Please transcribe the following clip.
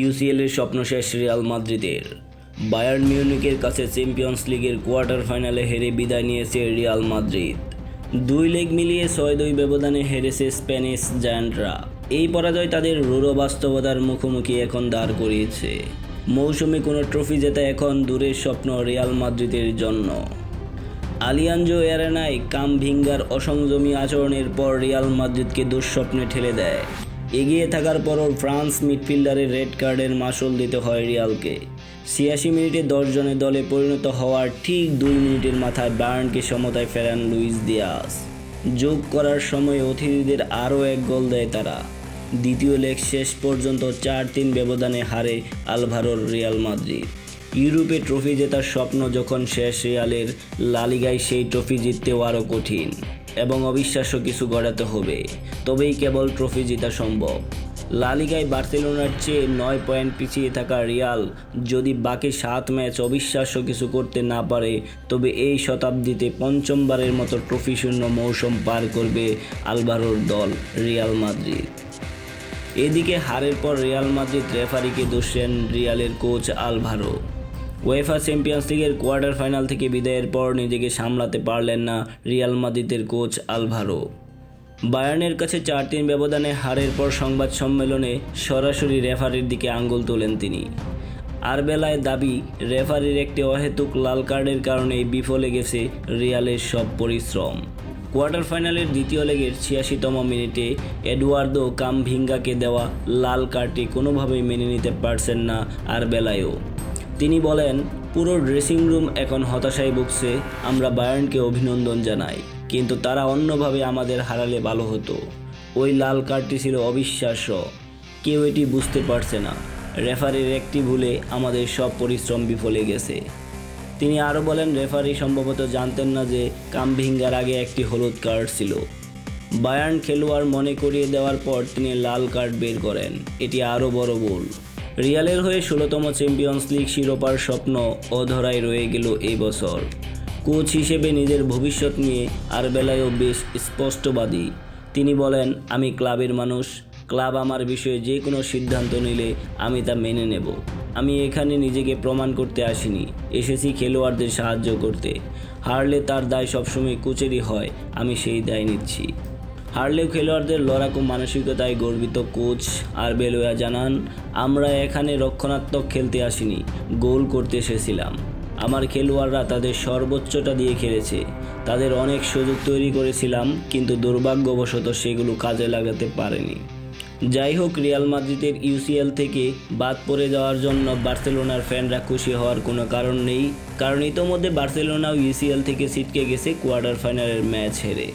ইউসিএলের স্বপ্ন শেষ রিয়াল মাদ্রিদের। বায়ার্ন মিউনিখের কাছে চ্যাম্পিয়ন্স লিগের কোয়ার্টার ফাইনালে হেরে বিদায় নিয়েছে রিয়াল মাদ্রিদ। 2 লেগ মিলিয়ে 6-2 ব্যবধানে হেরেছে স্প্যানিশ জায়ান্টরা। এই পরাজয় তাদের রূঢ় বাস্তবতার মুখোমুখি এখন দাঁড় করিয়েছে। মৌসুমে কোনো ট্রফি জেতা এখন দূরের স্বপ্ন রিয়াল মাদ্রিদের জন্য। আলিয়াঞ্জো অ্যারেনায় কামভিঙ্গার অসংযমী আচরণের পর রিয়াল মাদ্রিদকে দুঃস্বপ্নে ঠেলে দেয়। এগিয়ে থাকার পরও ফ্রান্স মিডফিল্ডারের রেড কার্ডের মাসুল দিতে হয় রিয়ালকে। 86 মিনিটে 10 জনের দলে পরিণত হওয়ার ঠিক 2 মিনিটের মাথায় বায়ার্নকে সমতায় ফেরান লুইস দিয়াস। যোগ করার সময় অতিথিদের আরও এক গোল দেয় তারা। দ্বিতীয় লেগ শেষ পর্যন্ত 4-3 ব্যবধানে হারে আলভারোর রিয়াল মাদ্রিদ। ইউরোপে ট্রফি জেতার স্বপ্ন যখন শেষ রিয়ালের, লা লিগায় সেই ট্রফি জিততেও আরও কঠিন এবং অবিশ্বাস্য কিছু গড়াতে হবে, তবেই কেবল ট্রফি জেতা সম্ভব। লা লিগায় বার্সেলোনার চেয়ে 9 পয়েন্ট পিছিয়ে থাকা রিয়াল যদি বাকি 7 ম্যাচ অবিশ্বাস্য কিছু করতে না পারে, তবে এই শতাব্দীতে পঞ্চমবারের মতো ট্রফি শূন্য মৌসুম পার করবে আলভারোর দল রিয়াল মাদ্রিদ। এদিকে হারের পর রিয়াল মাদ্রিদ রেফারিকে দোষ দেন রিয়ালের কোচ আলভারো। উয়েফা চ্যাম্পিয়ন্স লিগের কোয়ার্টার ফাইনাল থেকে বিদায়ের পর নিজেকে সামলাতে পারলেন না রিয়াল মাদ্রিদের কোচ আলভারো। বায়ার্নের কাছে 4-3 ব্যবধানে হারের পর সংবাদ সম্মেলনে সরাসরি রেফারির দিকে আঙ্গুল তোলেন তিনি। আরবেলায় দাবি, রেফারির একটি অহেতুক লাল কার্ডের কারণেই বিফলে গেছে রিয়ালের সব পরিশ্রম। কোয়ার্টার ফাইনালের দ্বিতীয় লেগের 86তম মিনিটে এডুয়ার্দো কামভিঙ্গাকে দেওয়া লাল কার্ডটি কোনোভাবেই মেনে নিতে পারছেন না আরবেলায়ও। তিনি বলেন, পুরো ড্রেসিং রুম এখন হতাশায় ভুগছে। আমরা বায়ার্নকে অভিনন্দন জানাই, কিন্তু তারা অন্যভাবে আমাদের হারালে ভালো হতো। ওই লাল কার্ডটি ছিল অবিশ্বাস্য। কেউ এটি বুঝতে পারছে না। রেফারির একটি ভুলে আমাদের সব পরিশ্রম বিফলে গেছে। তিনি আরও বলেন, রেফারি সম্ভবত জানতেন না যে কামভিঙ্গার আগে একটি হলুদ কার্ড ছিল। বায়ার্ন খেলোয়াড় মনে করিয়ে দেওয়ার পর তিনি লাল কার্ড বের করেন। এটি আরও বড় ভুল। রিয়ালের হয়ে 16তম চ্যাম্পিয়ন্স লিগ শিরোপার স্বপ্ন অধরায় রয়ে গেল এই বছর। কোচ হিসেবে নিজের ভবিষ্যৎ নিয়ে আরবেলায়ও বেশ স্পষ্টবাদী। তিনি বলেন, আমি ক্লাবের মানুষ। ক্লাব আমার বিষয়ে যে কোনো সিদ্ধান্ত নিলে আমি তা মেনে নেব। আমি এখানে নিজেকে প্রমাণ করতে আসিনি, এসেছি খেলোয়াড়দের সাহায্য করতে। হারলে তার দায় সবসময় কোচেরই হয়, আমি সেই দায় নিচ্ছি। হারলেও খেলোয়াড়দের লড়াকু মানসিকতায় গর্বিত কোচ আরবেলোয়া জানান, আমরা এখানে রক্ষণাত্মক খেলতে আসিনি, গোল করতে এসেছিলাম। আমার খেলোয়াড়রা তাদের সর্বোচ্চটা দিয়ে খেলেছে। তাদের অনেক সুযোগ তৈরি করেছিলাম, কিন্তু দুর্ভাগ্যবশত সেগুলো কাজে লাগাতে পারেনি। যাই হোক, রিয়াল মাদ্রিদের ইউসিএল থেকে বাদ পড়ে যাওয়ার জন্য বার্সেলোনার ফ্যানরা খুশি হওয়ার কোনো কারণ নেই, কারণ ইতোমধ্যে বার্সেলোনাও ইউসিএল থেকে ছিটকে গেছে কোয়ার্টার ফাইনালের ম্যাচ হেরে।